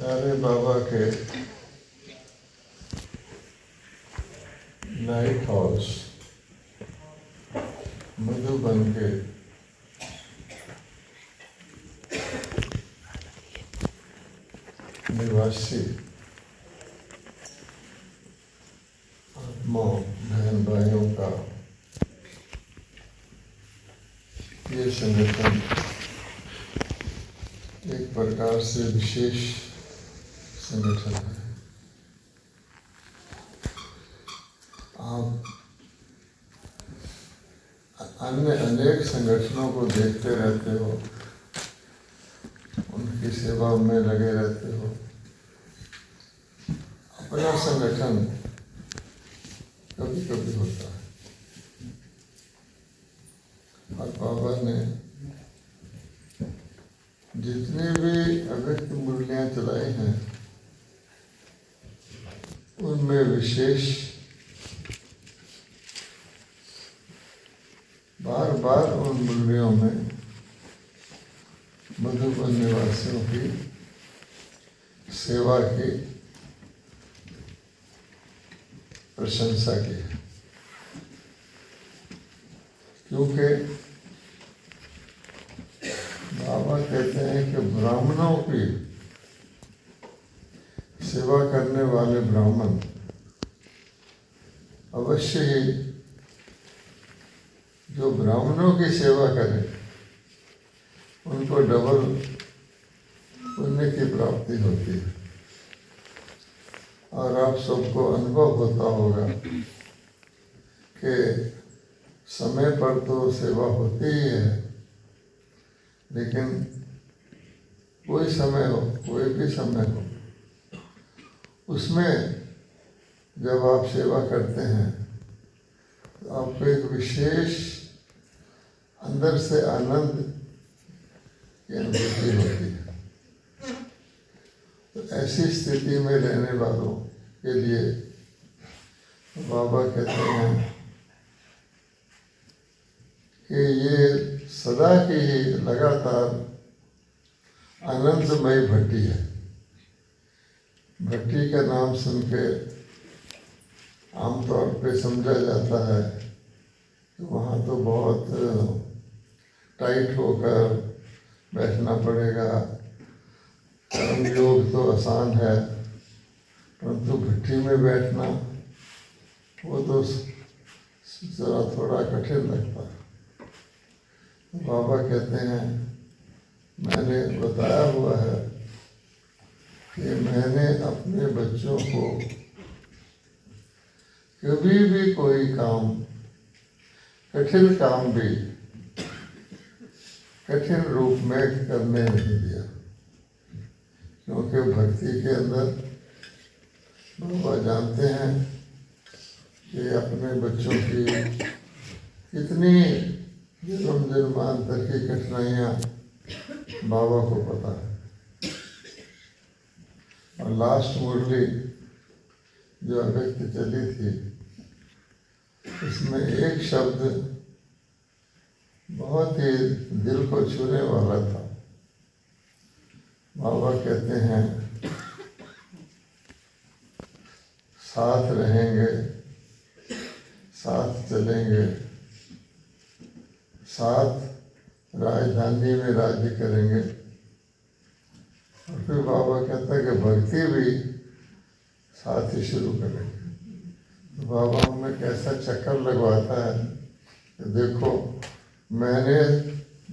प्यारे बाबा के light house Madhuban के निवासी आत्माओं बहन भाइयों का ये संगठन एक प्रकार से विशेष संगठन है। आप अन्य अनेक संगठनों को देखते रहते हो, उनकी सेवा में लगे रहते हो। अपना संगठन कभी कभी होता है और बाबा ने जितनी भी अव्यक्त मुरलियाँ चलाई हैं उनमें विशेष बार बार उन मुरलियों में मधुबन निवासियों की सेवा की प्रशंसा की, क्योंकि बाबा कहते हैं कि ब्राह्मणों की सेवा करने वाले ब्राह्मण अवश्य ही जो ब्राह्मणों की सेवा करें उनको डबल पुण्य की प्राप्ति होती है। और आप सबको अनुभव होता होगा कि समय पर तो सेवा होती ही है, लेकिन कोई समय हो, कोई भी समय हो, उसमें जब आप सेवा करते हैं तो आपको एक विशेष अंदर से आनंद की अनुभूति होती है। तो ऐसी स्थिति में रहने वालों के लिए बाबा कहते हैं कि ये सदा की ही लगातार आनंदमयी भट्टी है। भट्टी का नाम सुन के आमतौर पे समझा जाता है कि वहाँ तो बहुत टाइट होकर बैठना पड़ेगा, कर्म योग तो आसान है, परंतु भट्टी में बैठना वो तो जरा थोड़ा कठिन लगता है। बाबा कहते हैं मैंने बताया हुआ है कि मैंने अपने बच्चों को कभी भी कोई काम, कठिन काम भी कठिन रूप में करने नहीं दिया, क्योंकि भक्ति के अंदर बाबा जानते हैं कि अपने बच्चों की कितनी जन्म जन्मांतर की कठिनाइयाँ बाबा को पता है। और लास्ट मुरली जो अव्यक्त चली थी उसमें एक शब्द बहुत ही दिल को छूने वाला था। बाबा कहते हैं साथ रहेंगे, साथ चलेंगे, साथ राजधानी में राज्य करेंगे। और फिर बाबा कहता है कि भक्ति भी साथ ही शुरू करेंगे। तो बाबा हमें कैसा चक्कर लगवाता है कि देखो मैंने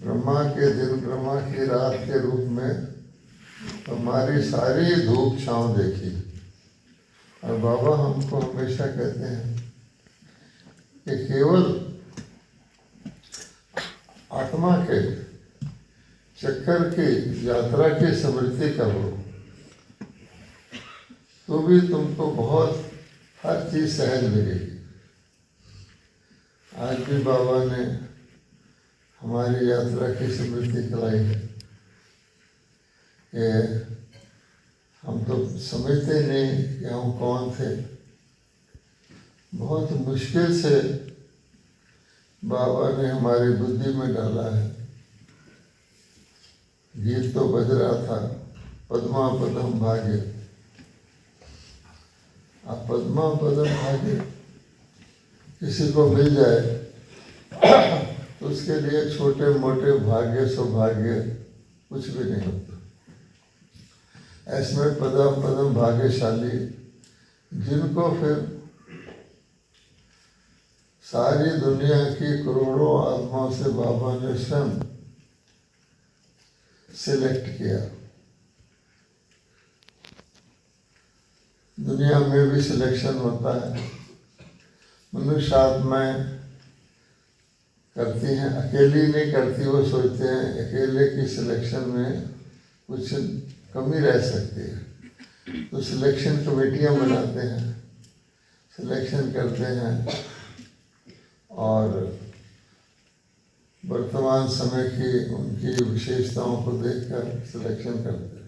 ब्रह्मा के दिन, ब्रह्मा की रात के रूप में हमारी सारी धूप छांव देखी। और बाबा हमको हमेशा कहते हैं कि केवल आत्मा के चक्कर की यात्रा की स्मृति करो तो भी तुमको बहुत हर चीज सहज लगेगी। आज भी बाबा ने हमारी यात्रा की स्मृति कराई है कि हम तो समझते नहीं कि हम कौन थे। बहुत मुश्किल से बाबा ने हमारी बुद्धि में डाला है। गीत तो बज रहा था पद्मा पदम भाग्य। अब पद्मा पदम भाग्य किसी को मिल जाए तो उसके लिए छोटे मोटे भाग्य सौभाग्य कुछ भी नहीं होता। ऐसे में पदम पदम भाग्यशाली जिनको फिर सारी दुनिया की करोड़ों आत्माओं से बाबा ने स्वयं सिलेक्ट किया। दुनिया में भी सिलेक्शन होता है, मनुष्य आत्माएं करती हैं, अकेली नहीं करती। वो सोचते हैं अकेले की सिलेक्शन में कुछ कमी रह सकती है, तो सिलेक्शन कमेटियां बनाते हैं, सिलेक्शन करते हैं और वर्तमान समय की उनकी विशेषताओं को देखकर सिलेक्शन करते हैं।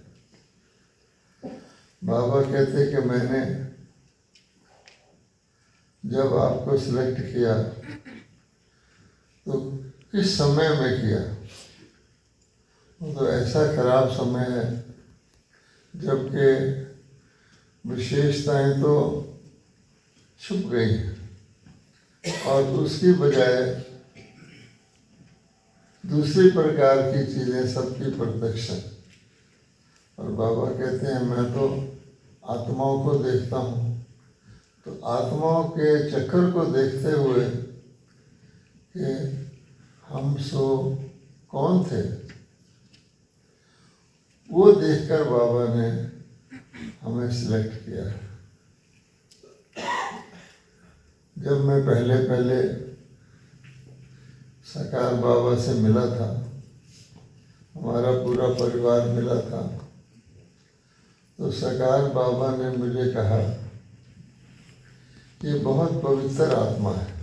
बाबा कहते कि मैंने जब आपको सिलेक्ट किया तो किस समय में किया? तो ऐसा खराब समय है जबकि विशेषताएं तो छुप गई हैं और उसकी बजाय दूसरी प्रकार की चीजें सबकी प्रत्यक्ष है। और बाबा कहते हैं मैं तो आत्माओं को देखता हूँ, तो आत्माओं के चक्कर को देखते हुए कि हम सो कौन थे, वो देखकर बाबा ने हमें सिलेक्ट किया। जब मैं पहले साकार बाबा से मिला था, हमारा पूरा परिवार मिला था, तो साकार बाबा ने मुझे कहा ये बहुत पवित्र आत्मा है।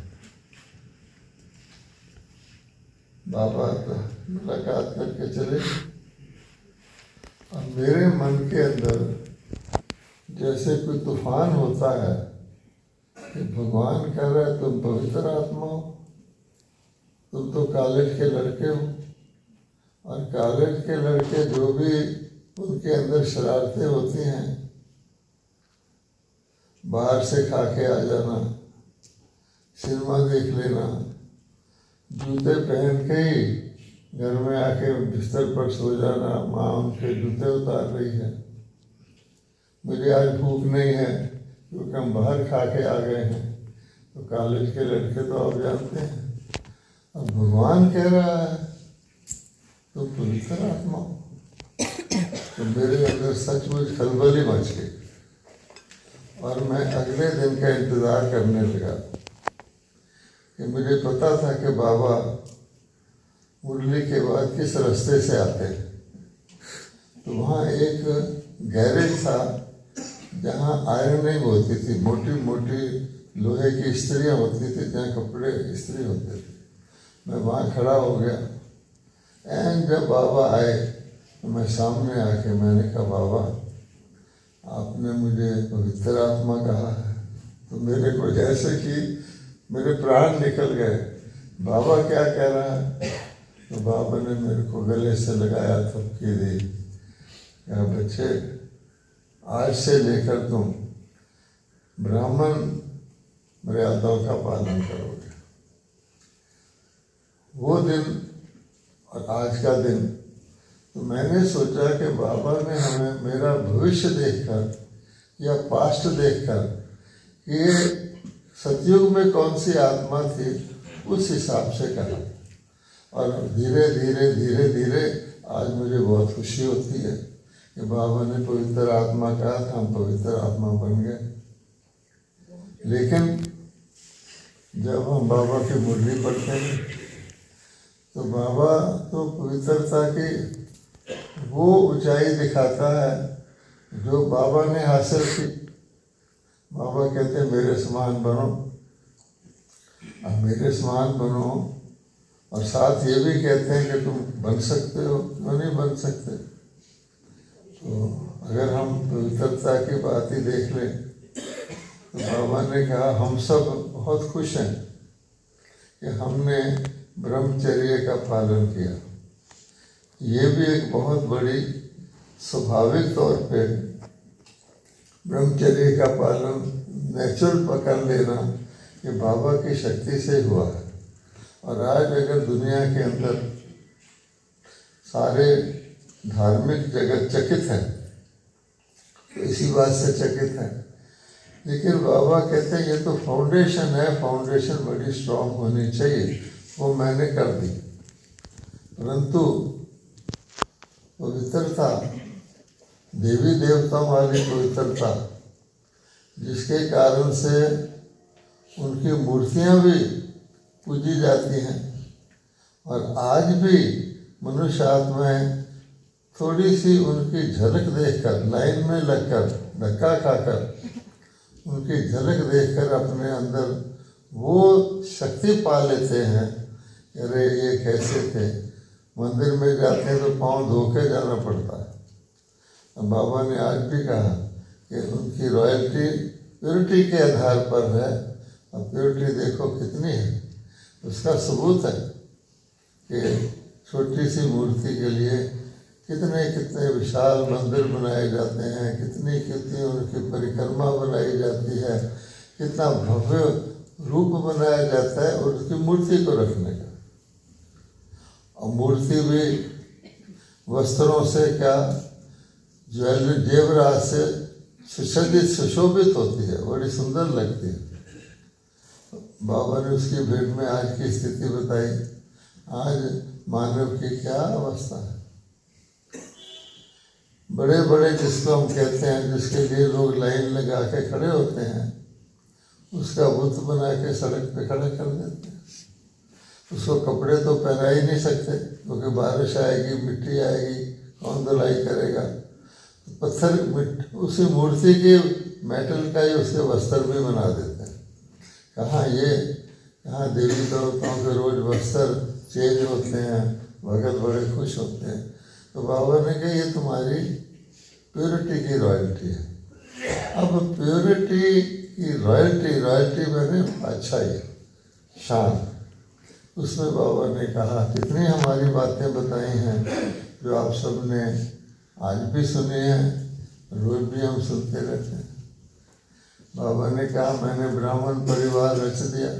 बाबा तो मुलाकात करके चले और मेरे मन के अंदर जैसे कोई तूफान होता है कि भगवान कह रहा है तुम पवित्र आत्मा हो, तुम तो कॉलेज के लड़के हो, और कॉलेज के लड़के जो भी उनके अंदर शरारतें होती हैं, बाहर से खा के आ जाना, सिनेमा देख लेना, जूते पहन के ही घर में आके बिस्तर पर सो जाना, माँ उनके जूते उतार रही है, मुझे आज भूख नहीं है क्योंकि हम बाहर खा के आ गए हैं। तो कॉलेज के लड़के तो आप जानते हैं। अब भगवान कह रहा है तो पवित्र आत्मा, तो मेरे अंदर सचमुच खलबली मच गई और मैं अगले दिन का इंतज़ार करने लगा कि मुझे पता था कि बाबा मुरली के बाद किस रास्ते से आते हैं। तो वहाँ एक गैरेज था जहाँ आयरनिंग होती थी, मोटी मोटी लोहे की इस्त्रियाँ होती थी जहाँ कपड़े इस्त्री होते थे। मैं वहाँ खड़ा हो गया एंड जब बाबा आए तो मैं सामने आके मैंने कहा बाबा आपने मुझे पवित्र आत्मा कहा है। तो मेरे को जैसे कि मेरे प्राण निकल गए, बाबा क्या कह रहा है? तो बाबा ने मेरे को गले से लगाया, थपकी दी, कहा बच्चे आज से लेकर तुम ब्राह्मण मर्यादाओं का पालन करोगे। वो दिन और आज का दिन, तो मैंने सोचा कि बाबा ने हमें मेरा भविष्य देखकर या पास्ट देखकर कि सतयुग में कौन सी आत्मा थी उस हिसाब से कहा, और धीरे धीरे धीरे धीरे आज मुझे बहुत खुशी होती है कि बाबा ने पवित्र आत्मा कहा था, हम पवित्र आत्मा बन गए। लेकिन जब हम बाबा की मुरली पढ़ते हैं तो बाबा तो पवित्रता की वो ऊंचाई दिखाता है जो बाबा ने हासिल की। बाबा कहते हैं मेरे समान बनो, अब मेरे समान बनो, और साथ ये भी कहते हैं कि तुम बन सकते हो, क्यों नहीं बन सकते। तो अगर हम पवित्रता की बात ही देख लें तो बाबा ने कहा हम सब बहुत खुश हैं कि हमने ब्रह्मचर्य का पालन किया। ये भी एक बहुत बड़ी स्वाभाविक तौर पे ब्रह्मचर्य का पालन, नेचुरल पकड़ लेना, ये बाबा की शक्ति से हुआ है। और आज अगर दुनिया के अंदर सारे धार्मिक जगत चकित है, तो इसी बात से चकित है। लेकिन बाबा कहते हैं ये तो फाउंडेशन है, फाउंडेशन बड़ी स्ट्रांग होनी चाहिए, वो मैंने कर दी। परंतु पवित्रता, देवी देवताओं वाली पवित्रता, जिसके कारण से उनकी मूर्तियां भी पूजी जाती हैं। और आज भी मनुष्य आत्माएं थोड़ी सी उनकी झलक देखकर, लाइन में लगकर, धक्का खाकर उनकी झलक देखकर अपने अंदर वो शक्ति पा लेते हैं। अरे ये कैसे थे, मंदिर में जाते हैं तो पाँव धो के जाना पड़ता है। बाबा ने आज भी कहा कि उनकी रॉयल्टी प्योरिटी के आधार पर है। अब प्योरिटी देखो कितनी है, उसका सबूत है कि छोटी सी मूर्ति के लिए कितने कितने विशाल मंदिर बनाए जाते हैं, कितनी कितनी उनकी परिक्रमा बनाई जाती है, कितना भव्य रूप बनाया जाता है उसकी मूर्ति को रखने का। और मूर्ति भी वस्त्रों से क्या, ज्वेलरी जेवरात से सुसज्जित, सुशोभित होती है, बड़ी सुंदर लगती है। बाबा ने उसकी भेंट में आज की स्थिति बताई। आज मानव की क्या अवस्था है। बड़े बड़े जिसको हम कहते हैं, जिसके लिए लोग लाइन लगा के खड़े होते हैं, उसका बुत बना के सड़क पे खड़ा कर देते हैं। उसको कपड़े तो पहना ही नहीं सकते, क्योंकि बारिश आएगी, मिट्टी आएगी, कौन धुलाई करेगा। तो पत्थर, उसी मूर्ति की मेटल का ही उसके वस्त्र भी बना देते हैं। कहाँ देवी देवताओं के रोज वस्त्र चेंज होते हैं, भगत बड़े खुश होते हैं। तो बाबा ने कहा ये तुम्हारी प्योरिटी की रॉयल्टी है। अब प्योरिटी की रॉयल्टी मैंने अच्छाई, शान, उसमें बाबा ने कहा कितनी हमारी बातें बताई हैं जो आप सब ने आज भी सुनी हैं, रोज भी हम सुनते रहते हैं। बाबा ने कहा मैंने ब्राह्मण परिवार रच दिया।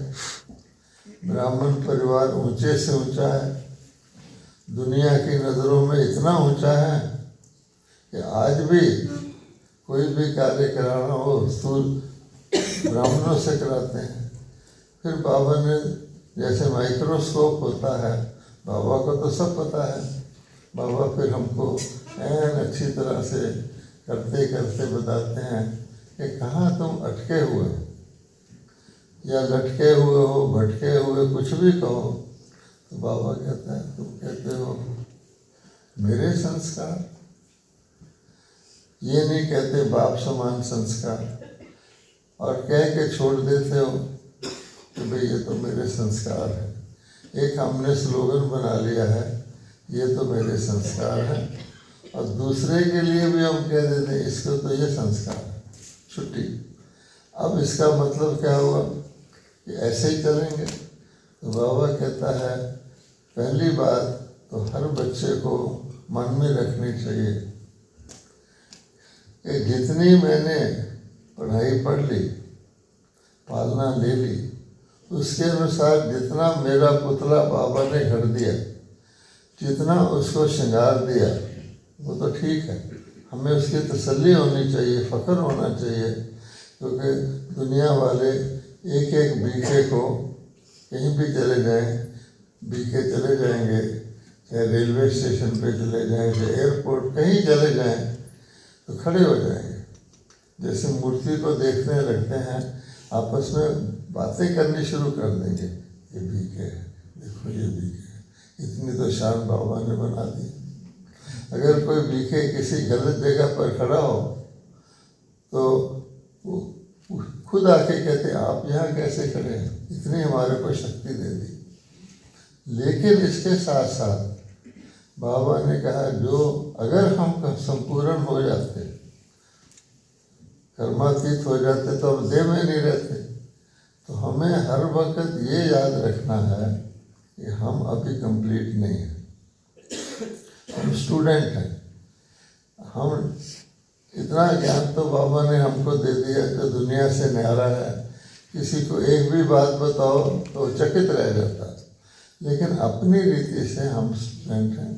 ब्राह्मण परिवार ऊंचे से ऊंचा है, दुनिया की नज़रों में इतना ऊंचा है कि आज भी कोई भी कार्य कराना हो स्थूल ब्राह्मणों से कराते हैं। फिर बाबा ने, जैसे माइक्रोस्कोप होता है, बाबा को तो सब पता है। बाबा फिर हमको ऐन अच्छी तरह से करते करते बताते हैं कि कहाँ तुम अटके हुए हो, या लटके हुए हो, भटके हुए, कुछ भी कहो। तो बाबा कहता है तुम कहते हो मेरे संस्कार, ये नहीं कहते बाप समान संस्कार, और कह के छोड़ देते हो कि भाई ये तो मेरे संस्कार है। एक हमने स्लोगन बना लिया है, ये तो मेरे संस्कार है, और दूसरे के लिए भी हम कह देते हैं इसको तो ये संस्कार है, छुट्टी। अब इसका मतलब क्या हुआ कि ऐसे ही चलेंगे। तो बाबा कहता है पहली बात तो हर बच्चे को मन में रखनी चाहिए कि जितनी मैंने पढ़ाई पढ़ ली, पालना ले ली, उसके अनुसार जितना मेरा पुतला बाबा ने घर दिया, जितना उसको श्रृंगार दिया, वो तो ठीक है। हमें उसकी तसल्ली होनी चाहिए, फ़ख्र होना चाहिए, क्योंकि दुनिया वाले एक एक बीके को कहीं भी चले जाएं, बीके चले जाएंगे, चाहे रेलवे स्टेशन पे चले जाएं, चाहे एयरपोर्ट कहीं चले जाएं, तो खड़े हो जाएंगे। जैसे मूर्ति को देखने लगते हैं, आपस में बातें करनी शुरू कर देंगे, ये बीके है, देखो ये बीके है, इतनी तो शान बाबा ने बना दी। अगर कोई बीके किसी गलत जगह पर खड़ा हो तो वो खुद आके कहते आप यहाँ कैसे खड़े हैं, इतनी हमारे को शक्ति दे दी। लेकिन इसके साथ साथ बाबा ने कहा जो अगर हम संपूर्ण हो जाते, कर्मातीत हो जाते, तो अब देह में नहीं रहते। तो हमें हर वक्त ये याद रखना है कि हम अभी कंप्लीट नहीं हैं, हम स्टूडेंट हैं। हम इतना ज्ञान तो बाबा ने हमको दे दिया जो दुनिया से न्यारा है। किसी को एक भी बात बताओ तो चकित रह जाता है, लेकिन अपनी रीति से हम स्टूडेंट हैं,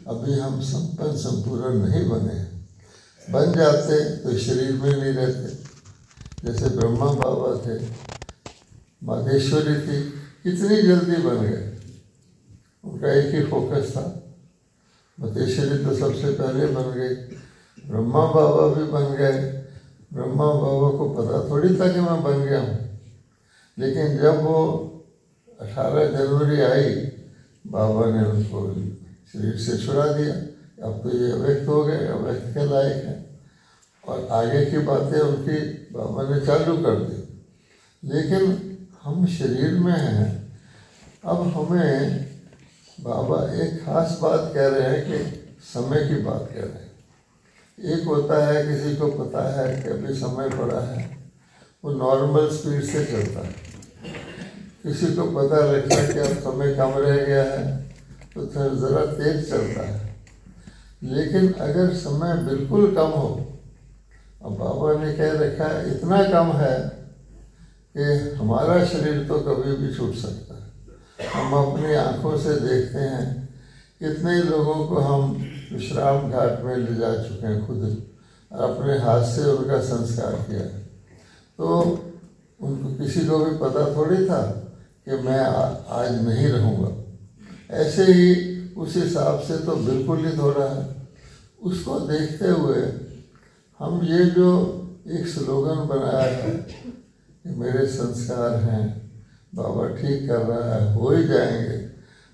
अभी हम संपन्न संपूर्ण नहीं बने। बन जाते तो शरीर में नहीं रहते। जैसे ब्रह्मा बाबा थे, माधेश्वरी थी, कितनी जल्दी बन गए, उनका एक ही फोकस था। माधेश्वरी तो सबसे पहले बन गई, ब्रह्मा बाबा भी बन गए। ब्रह्मा बाबा को पता थोड़ी था कि मैं बन गया हूँ, लेकिन जब वो 18 जनवरी आई, बाबा ने उनको शरीर से छुड़ा दिया। अब तो ये अव्यक्त हो गए, अव्यक्त के लायक है, और आगे की बातें उनकी बाबा ने चालू कर दी। लेकिन हम शरीर में हैं। अब हमें बाबा एक खास बात कह रहे हैं कि समय की बात कह रहे हैं। एक होता है किसी को पता है कि अभी समय पड़ा है, वो नॉर्मल स्पीड से चलता है। किसी को पता लगता है कि अब समय कम रह गया है तो ज़रा तेज चलता है। लेकिन अगर समय बिल्कुल कम हो, अब बाबा ने कह रखा है इतना कम है कि हमारा शरीर तो कभी भी छूट सकता है। हम अपनी आंखों से देखते हैं कितने लोगों को हम विश्राम घाट में ले जा चुके हैं, खुद अपने हाथ से उनका संस्कार किया। तो उनको किसी को भी पता थोड़ी था कि मैं आज नहीं रहूँगा। ऐसे ही उस हिसाब से तो बिल्कुल ही थोड़ा है। उसको देखते हुए हम ये जो एक स्लोगन बनाया है कि मेरे संस्कार हैं, बाबा ठीक कर रहा है, हो ही जाएंगे,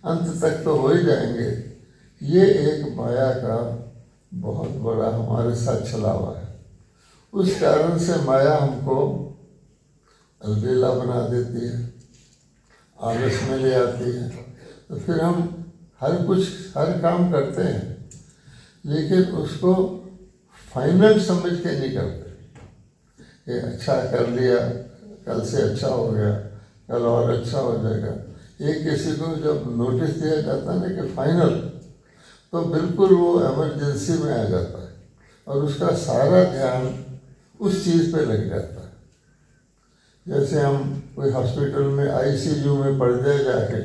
अंत तक तो हो ही जाएंगे, ये एक माया का बहुत बड़ा हमारे साथ छलावा है। उस कारण से माया हमको अलबेला बना देती है, आलस में ले आती है। तो फिर हम हर काम करते हैं, लेकिन उसको फाइनल समझ के नहीं करते। ये अच्छा कर लिया, कल से अच्छा हो गया, कल और अच्छा हो जाएगा। एक किसी को जब नोटिस दिया जाता है ना कि फाइनल, तो बिल्कुल वो इमरजेंसी में आ जाता है और उसका सारा ध्यान उस चीज़ पे लग जाता है। जैसे हम कोई हॉस्पिटल में आईसीयू में पड़ जाए जाके,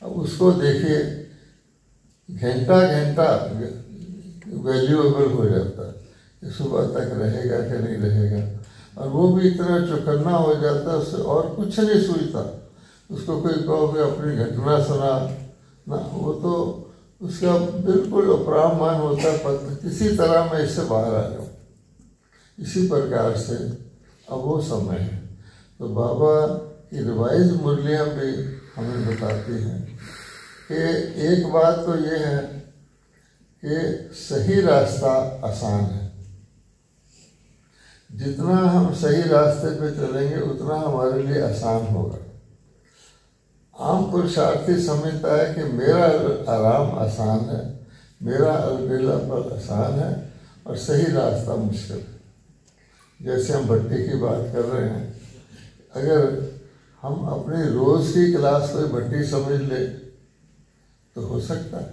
अब उसको देखिए घंटा घंटा वैल्यूएबल हो जाता है कि सुबह तक रहेगा कि नहीं रहेगा, और वो भी इतना चौकन्ना हो जाता है, उससे और कुछ नहीं सूझता। उसको कोई कहो कि अपनी घटना सुना ना, वो तो उसका बिल्कुल अपरामान होता है, पर किसी तरह मैं इससे बाहर आ जाऊँ। इसी प्रकार से अब वो समय है। तो बाबा की रिवाइज मुरलियाँ भी हमें बताती हैं कि एक बात तो ये है कि सही रास्ता आसान है। जितना हम सही रास्ते पे चलेंगे उतना हमारे लिए आसान होगा। आम पुरुषार्थी समझता है कि मेरा आराम आसान है, मेरा अलबेलापन आसान है और सही रास्ता मुश्किल है। जैसे हम भट्टी की बात कर रहे हैं, अगर हम अपनी रोज़ की क्लास कोई भट्टी समझ ले तो हो सकता है।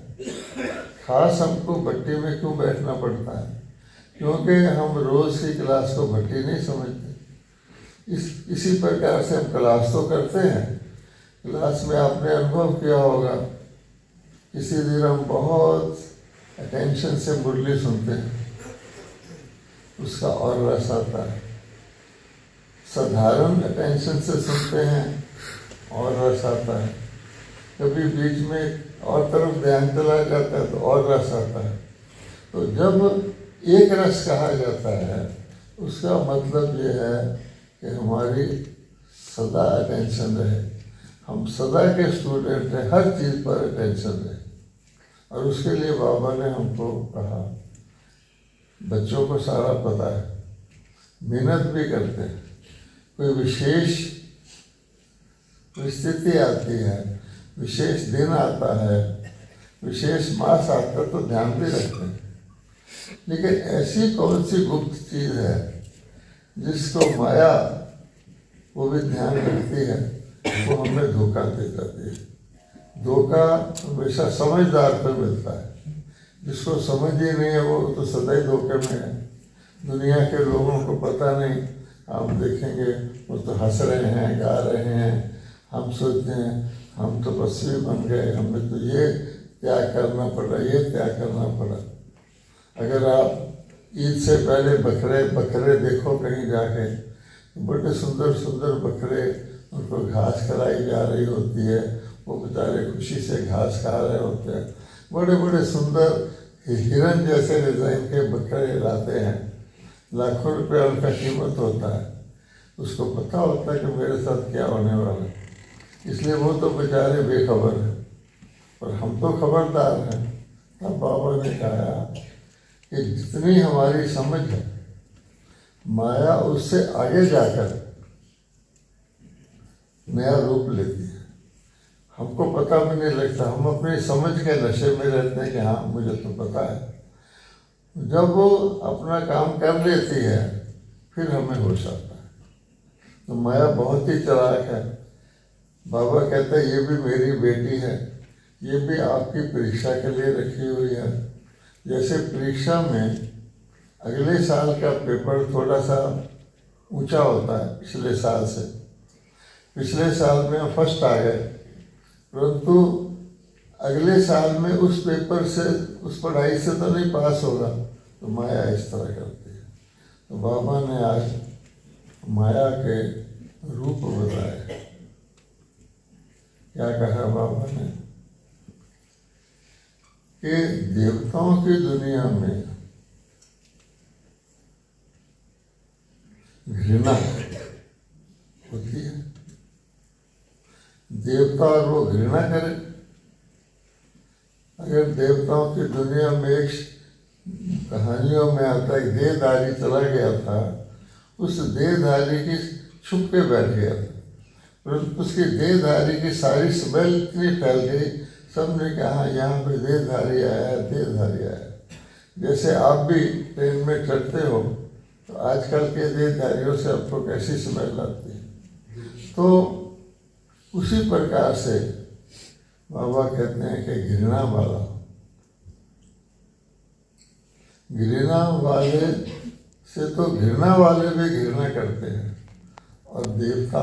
खास हमको भट्टी में क्यों बैठना पड़ता है? क्योंकि हम रोज़ की क्लास को भट्टी नहीं समझते। इसी प्रकार से हम क्लास तो करते हैं। क्लास में आपने अनुभव किया होगा, किसी दिन हम बहुत अटेंशन से मुरली सुनते हैं, उसका और रस आता है। साधारण अटेंशन से सुनते हैं और रस आता है। कभी बीच में और तरफ ध्यान चला जाता है तो और रस आता है। तो जब एक रस कहा जाता है, उसका मतलब ये है कि हमारी सदा अटेंशन रहे, हम सदा के स्टूडेंट हैं, हर चीज़ पर अटेंशन रहे। और उसके लिए बाबा ने हमको कहा, बच्चों को सारा पता है, मेहनत भी करते हैं, कोई विशेष परिस्थिति आती है, विशेष दिन आता है, विशेष मास आता है तो ध्यान भी रखते हैं। लेकिन ऐसी कौन सी गुप्त चीज़ है जिसको माया वो भी ध्यान रखती है, वो हमें धोखा दे जाती है। धोखा हमेशा समझदार पर मिलता है, जिसको समझ ही नहीं है वो तो सदा ही धोखे में है। दुनिया के लोगों को पता नहीं, आप देखेंगे वो तो हंस रहे हैं, गा रहे हैं, हम सोचते हैं हम तो पश्चिमी बन गए, हमें तो ये त्याग करना पड़ा, ये त्याग करना पड़ा। अगर आप ईद से पहले बकरे देखो कहीं जाके, तो बड़े सुंदर सुंदर बकरे, उनको घास खिलाई जा रही होती है, वो बेचारे खुशी से घास खा रहे होते हैं। बड़े बड़े सुंदर हिरन जैसे डिजाइन के बकरे लाते हैं, लाखों रुपया उनका कीमत होता है। उसको पता होता है कि मेरे साथ क्या होने वाला है, इसलिए वो तो बेचारे बेखबर हैं, और हम तो खबरदार हैं। तब बाबा ने कहा कि जितनी हमारी समझ है, माया उससे आगे जाकर नया रूप लेती है। हमको पता भी नहीं लगता, हम अपनी समझ के नशे में रहते हैं कि हाँ मुझे तो पता है। जब वो अपना काम कर लेती है फिर हमें होश आता है। तो माया बहुत ही चालाक है। बाबा कहते हैं ये भी मेरी बेटी है, ये भी आपकी परीक्षा के लिए रखी हुई है। जैसे परीक्षा में अगले साल का पेपर थोड़ा सा ऊंचा होता है पिछले साल से। पिछले साल में हम फर्स्ट आ गए, परंतु अगले साल में उस पेपर से, उस पढ़ाई से तो नहीं पास होगा। तो माया इस तरह करती है। तो बाबा ने आज माया के रूप बताए। क्या कहा बाबा ने कि देवताओं की दुनिया में घृणा होती है। देवता और वो घृणा करे। अगर देवताओं की दुनिया में एक कहानियों में आता है, देहधारी चला गया था, उस देहधारी की छुप के बैठ गया था, परंतु उसकी देहधारी की सारी स्मेल इतनी फैल गई, सबने कहा यहाँ पे देहधारी आया है, देहधारी आया है। जैसे आप भी ट्रेन में चढ़ते हो तो आजकल के देहधारियों से आपको कैसी स्मेल आती है। तो उसी प्रकार से बाबा कहते हैं कि घृणा वाले से तो घृणा वाले भी घृणा करते हैं, और देवता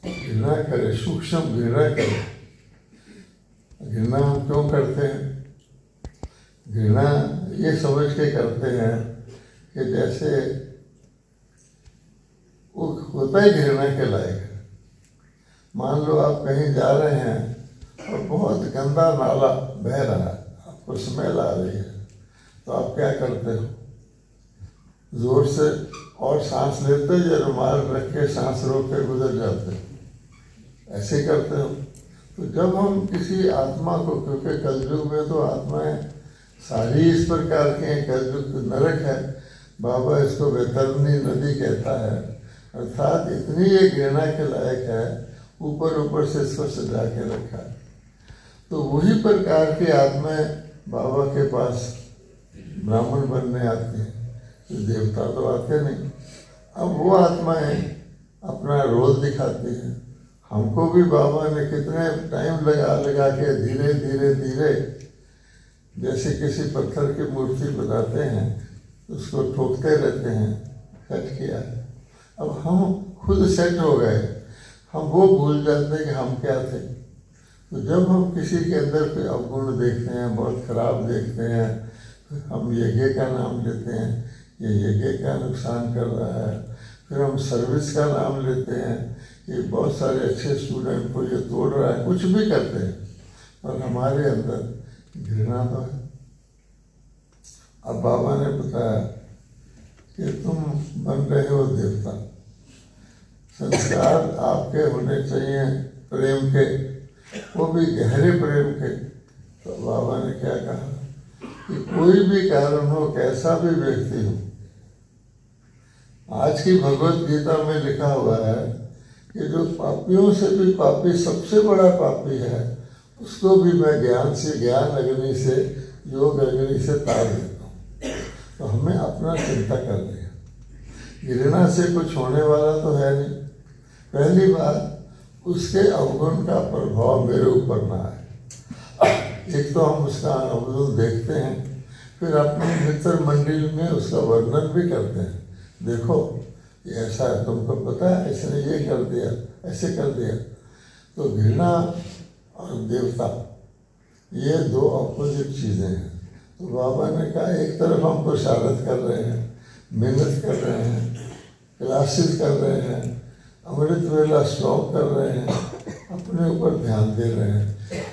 घृणा करे, सूक्ष्म घृणा करे। घृणा हम क्यों करते हैं? घृणा ये समझ के करते हैं कि जैसे वो होता ही घृणा के लायक है। मान लो आप कहीं जा रहे हैं और बहुत गंदा नाला बह रहा है, आपको स्मेल आ रही है, तो आप क्या करते हो? जोर से और सांस लेते हो या रुमाल रख के सांस रोक के गुजर जाते हो? ऐसे करते हो। तो जब हम किसी आत्मा को, क्योंकि कलयुग में तो आत्माएं सारी इस प्रकार के हैं, कलयुग नरक है, बाबा इसको वैतरणी नदी कहता है, अर्थात इतनी ये घृणा के लायक है, ऊपर से इसको सजा के रखा है। तो वही प्रकार की आत्माएं बाबा के पास ब्राह्मण बनने आती हैं, तो देवता तो आते नहीं। अब वो आत्माएं अपना रोल दिखाती हैं। हमको भी बाबा ने कितने टाइम लगा के धीरे धीरे जैसे किसी पत्थर की मूर्ति बनाते हैं, उसको ठोकते रहते हैं, सेट किया। अब हम खुद सेट हो गए, हम वो भूल जाते हैं कि हम क्या थे। तो जब हम किसी के अंदर कोई अवगुण देखते हैं, बहुत खराब देखते हैं, हम यज्ञ का नाम लेते हैं, ये यज्ञ का नुकसान कर रहा है। फिर हम सर्विस का नाम लेते हैं, ये बहुत सारे अच्छे स्टूडेंट को ये तोड़ रहा है, कुछ भी करते हैं, और हमारे अंदर घृणा तो है। अब बाबा ने बताया कि तुम बन रहे हो देवता, संस्कार आपके होने चाहिए प्रेम के, वो भी गहरे प्रेम के। तो बाबा ने क्या कहा कि कोई भी कारण हो, कैसा भी व्यक्ति हो, आज की भगवत गीता में लिखा हुआ है कि जो पापियों से भी पापी सबसे बड़ा पापी है, उसको भी मैं ज्ञान अग्नि से, योग अग्नि से तार देता हूँ। तो हमें अपना चिंता करनी है। घृणा से कुछ होने वाला तो है नहीं। पहली बात, उसके अवगुण का प्रभाव मेरे ऊपर ना आए। एक तो हम उसका अवगुण देखते हैं, फिर अपने मित्र मंडल में उसका वर्णन भी करते हैं, देखो ये ऐसा है, तुमको पता है इसने ये कर दिया, ऐसे कर दिया। तो घृणा और देवता ये दो अपोजिट चीज़ें हैं। तो बाबा ने कहा एक तरफ हम पुरुषार्थ कर रहे हैं, मेहनत कर रहे हैं, क्लासेस कर रहे हैं, अमृत वेला स्टॉप कर रहे हैं, अपने ऊपर ध्यान दे रहे हैं,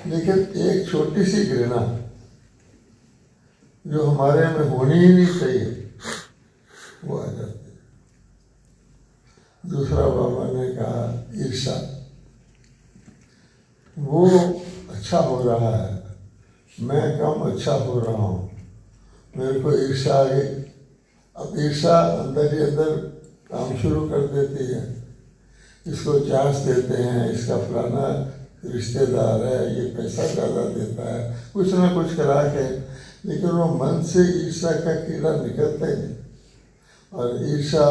लेकिन एक छोटी सी घृणा जो हमारे में होनी ही नहीं चाहिए वो आ जाती है। दूसरा बाबा ने कहा ईर्षा, वो अच्छा हो रहा है, मैं कम अच्छा हो रहा हूँ, मेरे को ईर्षा आ गई। अब ईर्षा अंदर ही अंदर काम शुरू कर देती है, इसको चांस देते हैं, इसका फलाना रिश्तेदार है, ये पैसा ज़्यादा देता है, कुछ ना कुछ करा के, लेकिन वो मन से ईर्षा का कीड़ा निकलता ही नहीं। और ईर्षा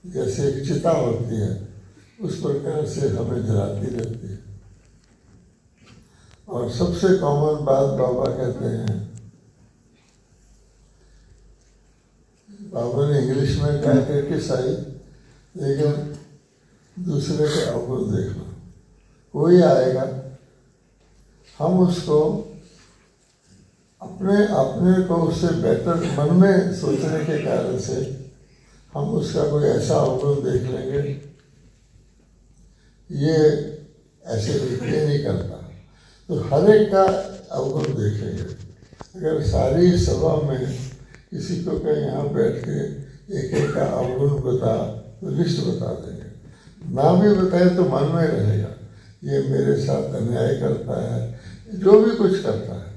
जैसे एक चिता होती है उस प्रकार से हमें जलाती रहती है। और सबसे कॉमन बात बाबा कहते हैं, बाबा ने इंग्लिश में कहा क्रिटिसाइज, लेकिन दूसरे के अवगुण देखना। कोई आएगा, हम उसको अपने को उससे बेटर मन में सोचने के कारण से हम उसका कोई ऐसा अवगुण देख लेंगे, ये ऐसे व्यक्ति नहीं करता, तो हर एक का अवगुण देखेंगे। अगर सारी सभा में किसी को कहीं यहाँ बैठ के एक एक का अवगुण बता, तो लिस्ट बता देंगे, ना भी बताए तो मन में रहेगा ये मेरे साथ अन्याय करता है, जो भी कुछ करता है।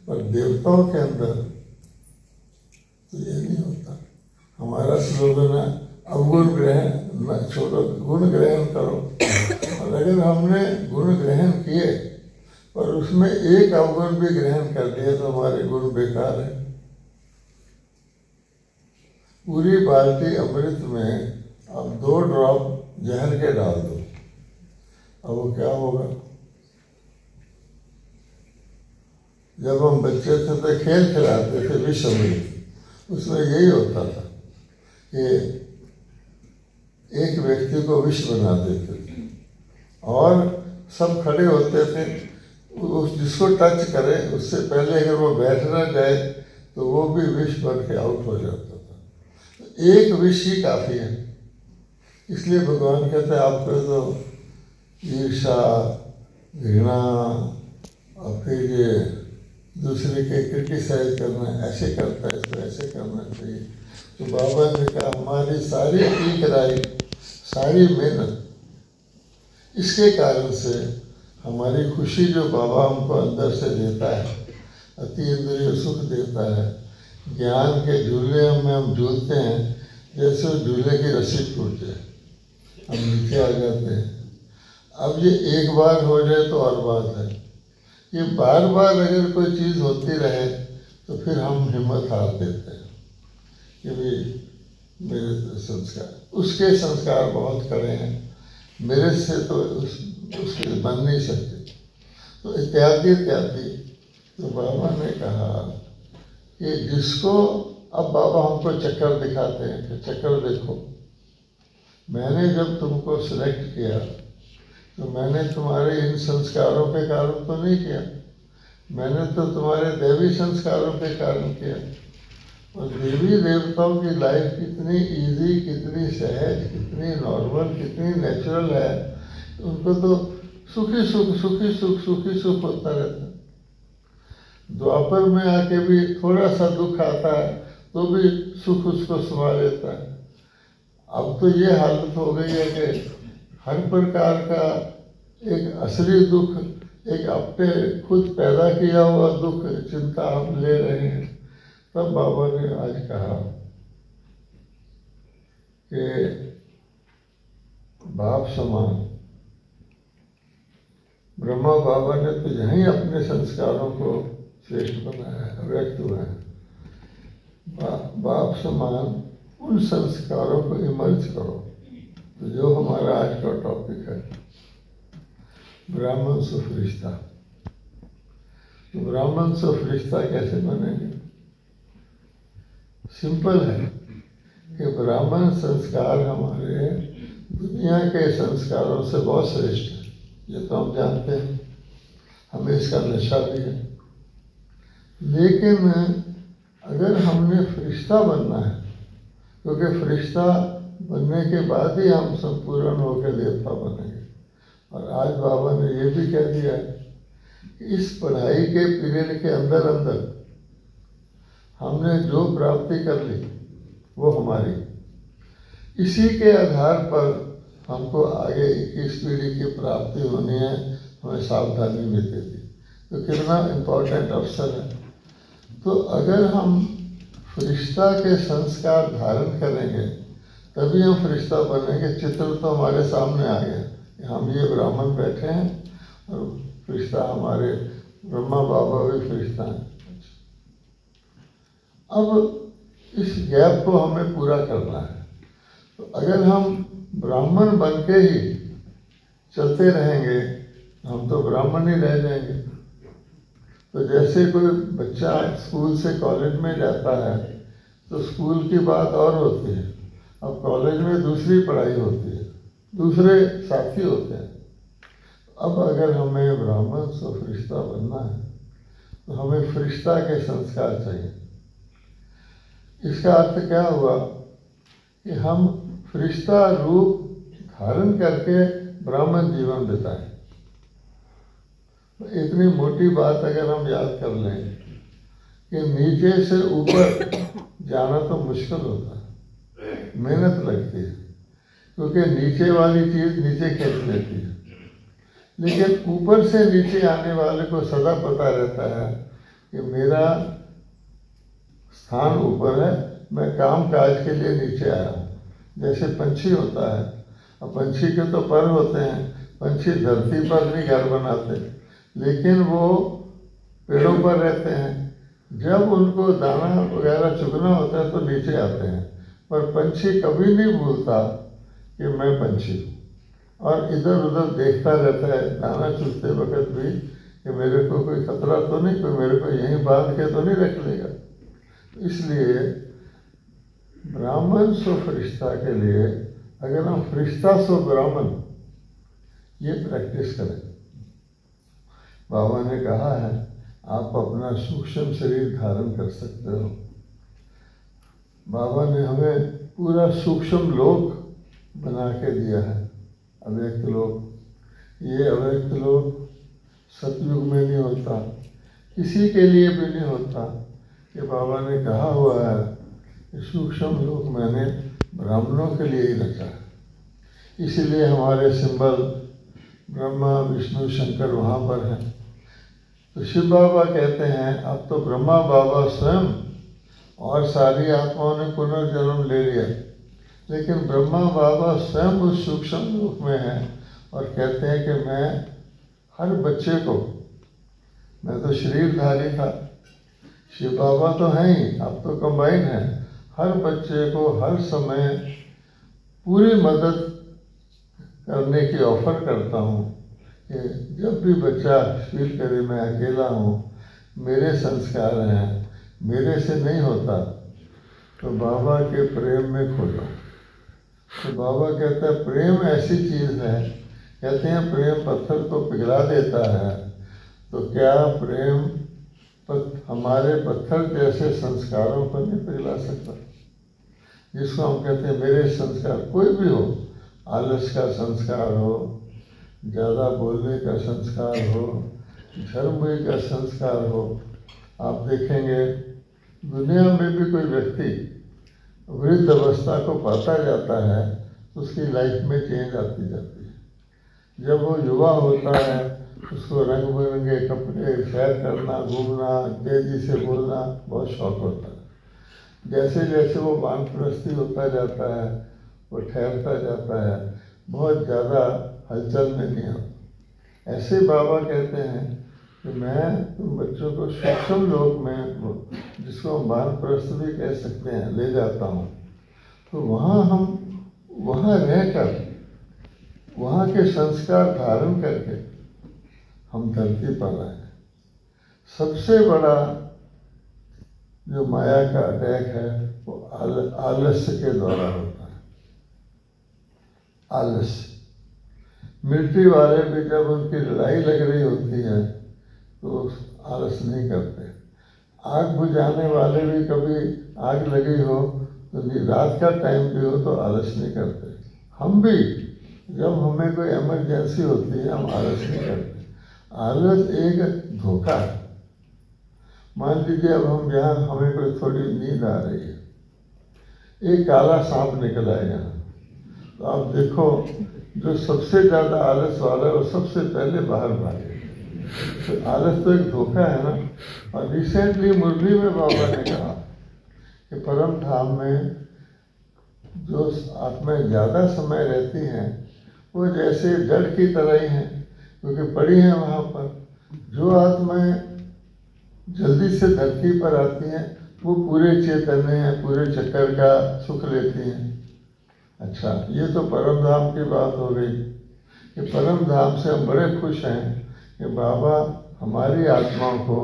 पर देवताओं के अंदर तो ये नहीं होता। हमारा स्लोगन है अवगुण ग्रहण न छोड़ो, गुण ग्रहण करो। और अगर हमने गुण ग्रहण किए पर उसमें एक अवगुण भी ग्रहण कर लिया तो हमारे गुण बेकार है। पूरी बाल्टी अमृत में अब 2 ड्रॉप जहर के डाल दो, अब वो क्या होगा? जब हम बच्चे थे तो खेल खिलाते थे विश्व अमृत, उसमें यही होता था कि एक व्यक्ति को विष बना देते थे और सब खड़े होते थे, उस जिसको टच करे उससे पहले अगर वो बैठ ना जाए तो वो भी विष बन के आउट हो जाता था। एक विष ही काफी है। इसलिए भगवान कहते हैं आपको तो ईर्षा, घृणा और फिर ये दूसरे के क्रिटिसाइज करना, ऐसे करता है इसको ऐसे करना चाहिए। तो बाबा ने कहा हमारी सारी की कराई, सारी मेहनत, इसके कारण से हमारी खुशी जो बाबा हमको अंदर से देता है, अति इंद्रिय सुख देता है, ज्ञान के झूले में हम झूलते हैं, जैसे उस झूले की रस्सी टूट जाए हम नीचे आ जाते हैं। अब ये एक बार हो जाए तो और बात है, ये बार बार अगर कोई चीज़ होती रहे तो फिर हम हिम्मत हार देते हैं कि भाई मेरे संस्कार, उसके संस्कार बहुत कड़े हैं, मेरे से तो उसके बन नहीं सकते, तो इत्यादि इत्यादि। तो बाबा ने कहा कि जिसको, अब बाबा हमको चक्कर दिखाते हैं कि चक्कर देखो, मैंने जब तुमको सिलेक्ट किया तो मैंने तुम्हारे इन संस्कारों के कारण तो नहीं किया, मैंने तो तुम्हारे दैवी संस्कारों के कारण किया। और देवी देवताओं की लाइफ कितनी इजी, कितनी सहज, कितनी नॉर्मल, कितनी नेचुरल है, उनको तो सुखी सुख सुखी सुख सुखी सुख होता रहता है। द्वापर में आके भी थोड़ा सा दुख आता है तो भी सुख उसको समा लेता है। अब तो ये हालत हो गई है कि हर प्रकार का एक असली दुख, एक अपने खुद पैदा किया हुआ दुख, चिंता हम ले रहे हैं। तब बाबा ने आज कहा कि बाप समान ब्रह्मा बाबा ने तो यहीं अपने संस्कारों को श्रेष्ठ बनाया है, व्यक्त हुआ है। बाप समान उन संस्कारों को इमर्ज करो। तो जो हमारा आज का टॉपिक है ब्राह्मण सुफरिश्ता, तो ब्राह्मण सुफरिश्ता कैसे बनेंगे? सिंपल है कि ब्राह्मण संस्कार हमारे दुनिया के संस्कारों से बहुत श्रेष्ठ है, ये तो हम जानते हैं, हमें इसका नशा भी है। लेकिन अगर हमने फरिश्ता बनना है, क्योंकि फरिश्ता बनने के बाद ही हम संपूर्ण होकर देवता बनेंगे। और आज बाबा ने ये भी कह दिया है कि इस पढ़ाई के पीरियड के अंदर अंदर हमने जो प्राप्ति कर ली वो हमारी, इसी के आधार पर हमको आगे 21 पीढ़ी की प्राप्ति होनी है, हमें सावधानी भी दे दी। तो कितना इम्पोर्टेंट अवसर है। तो अगर हम फरिश्ता के संस्कार धारण करेंगे तभी हम फरिश्ता बनेंगे। चित्र तो हमारे सामने आ गया, हम ये ब्राह्मण बैठे हैं और फरिश्ता हमारे ब्रह्मा बाबा भी फरिश्ता हैं। अब इस गैप को हमें पूरा करना है। तो अगर हम ब्राह्मण बन के ही चलते रहेंगे हम तो ब्राह्मण ही रह जाएंगे। तो जैसे कोई बच्चा स्कूल से कॉलेज में जाता है तो स्कूल की बात और होती है, अब कॉलेज में दूसरी पढ़ाई होती है, दूसरे साथी होते हैं। अब अगर हमें ब्राह्मण से फरिश्ता बनना है तो हमें फरिश्ता के संस्कार चाहिए। इसका अर्थ क्या हुआ कि हम फरिश्ता रूप धारण करके ब्राह्मण जीवन बिताएं। तो इतनी मोटी बात अगर हम याद कर लें कि नीचे से ऊपर जाना तो मुश्किल होता है, मेहनत लगती है, क्योंकि नीचे वाली चीज़ नीचे खींच लेती है। लेकिन ऊपर से नीचे आने वाले को सदा पता रहता है कि मेरा स्थान ऊपर है, मैं काम काज के लिए नीचे आया हूँ। जैसे पंछी होता है, अब पंछी के तो पर होते हैं, पंछी धरती पर नहीं घर बनाते, लेकिन वो पेड़ों पर रहते हैं। जब उनको दाना वगैरह चुगना होता है तो नीचे आते हैं, पर पंछी कभी नहीं भूलता कि मैं पंछी हूँ और इधर उधर देखता रहता है दाना चुगते वक्त भी कि मेरे को कोई खतरा तो नहीं, कोई मेरे को यहीं बांध के तो नहीं रख लेगा। इसलिए ब्राह्मण सो फरिश्ता के लिए अगर हम फरिश्ता सो ब्राह्मण ये प्रैक्टिस करें। बाबा ने कहा है आप अपना सूक्ष्म शरीर धारण कर सकते हो। बाबा ने हमें पूरा सूक्ष्म लोक बना के दिया है, अव्यक्त लोक। ये अव्यक्त लोक सतयुग में नहीं होता, किसी के लिए भी नहीं होता। कि बाबा ने कहा हुआ है कि सूक्ष्म लोक मैंने ब्राह्मणों के लिए ही रखा है। इसीलिए हमारे सिंबल ब्रह्मा विष्णु शंकर वहाँ पर हैं। तो शिव बाबा कहते हैं अब तो ब्रह्मा बाबा स्वयं और सारी आत्माओं ने पुनर्जन्म ले लिया, लेकिन ब्रह्मा बाबा स्वयं उस सूक्ष्म लोक में हैं और कहते हैं कि मैं हर बच्चे को, मैं तो शरीरधारी था, शिव बाबा तो हैं ही, अब तो कंबाइन है, हर बच्चे को हर समय पूरी मदद करने की ऑफर करता हूँ कि जब भी बच्चा फील करे मैं अकेला हूँ, मेरे संस्कार हैं, मेरे से नहीं होता, तो बाबा के प्रेम में खो जाओ। तो बाबा कहता है प्रेम ऐसी चीज़ है, कहते हैं प्रेम पत्थर को पिघला देता है, तो क्या प्रेम हमारे पत्थर जैसे संस्कारों को नहीं पिघला सकता? जिसको हम कहते हैं मेरे संस्कार, कोई भी हो, आलस का संस्कार हो, ज़्यादा बोलने का संस्कार हो, धर्म का संस्कार हो। आप देखेंगे दुनिया में भी कोई व्यक्ति वृद्ध अवस्था को पाता जाता है तो उसकी लाइफ में चेंज आती जाती है। जब वो युवा होता है उसको रंग बिरंगे कपड़े, सैर करना, घूमना, तेजी से बोलना बहुत शौक होता है। जैसे जैसे वो वानप्रस्थी होता जाता है, वो ठहरता जाता है, बहुत ज़्यादा हलचल में नहीं होता। ऐसे बाबा कहते हैं कि मैं तुम बच्चों को सूक्ष्म लोक में, जिसको हम वानप्रस्थ भी कह सकते हैं, ले जाता हूँ। तो वहाँ हम वहाँ रहकर वहाँ के संस्कार धारण करके हम धरती पर आए। सबसे बड़ा जो माया का अटैक है वो आलस्य के द्वारा होता है। आलस्य। मिलिट्री वाले भी जब उनकी लड़ाई लग रही होती है तो आलस नहीं करते। आग बुझाने वाले भी कभी आग लगी हो तो रात का टाइम भी हो तो आलस नहीं करते। हम भी जब हमें कोई इमरजेंसी होती है हम आलस नहीं करते। आलस एक धोखा है। मान लीजिए अब हम यहाँ हमें कोई थोड़ी नींद आ रही है, एक काला सांप निकल आएगा तो आप देखो जो सबसे ज़्यादा आलस वाला है वो सबसे पहले बाहर भागे। तो आलस तो एक धोखा है ना। और रिसेंटली मुरली में बाबा ने कहा कि परम धाम में जो आत्माएं ज़्यादा समय रहती हैं वो जैसे जड़ की तरह ही हैं, क्योंकि पड़ी हैं वहाँ पर। जो आत्माएं जल्दी से धरती पर आती हैं वो पूरे चैतन्य हैं, पूरे चक्कर का सुख लेती हैं। अच्छा, ये तो परम धाम की बात हो गई कि परम धाम से हम बड़े खुश हैं कि बाबा हमारी आत्माओं को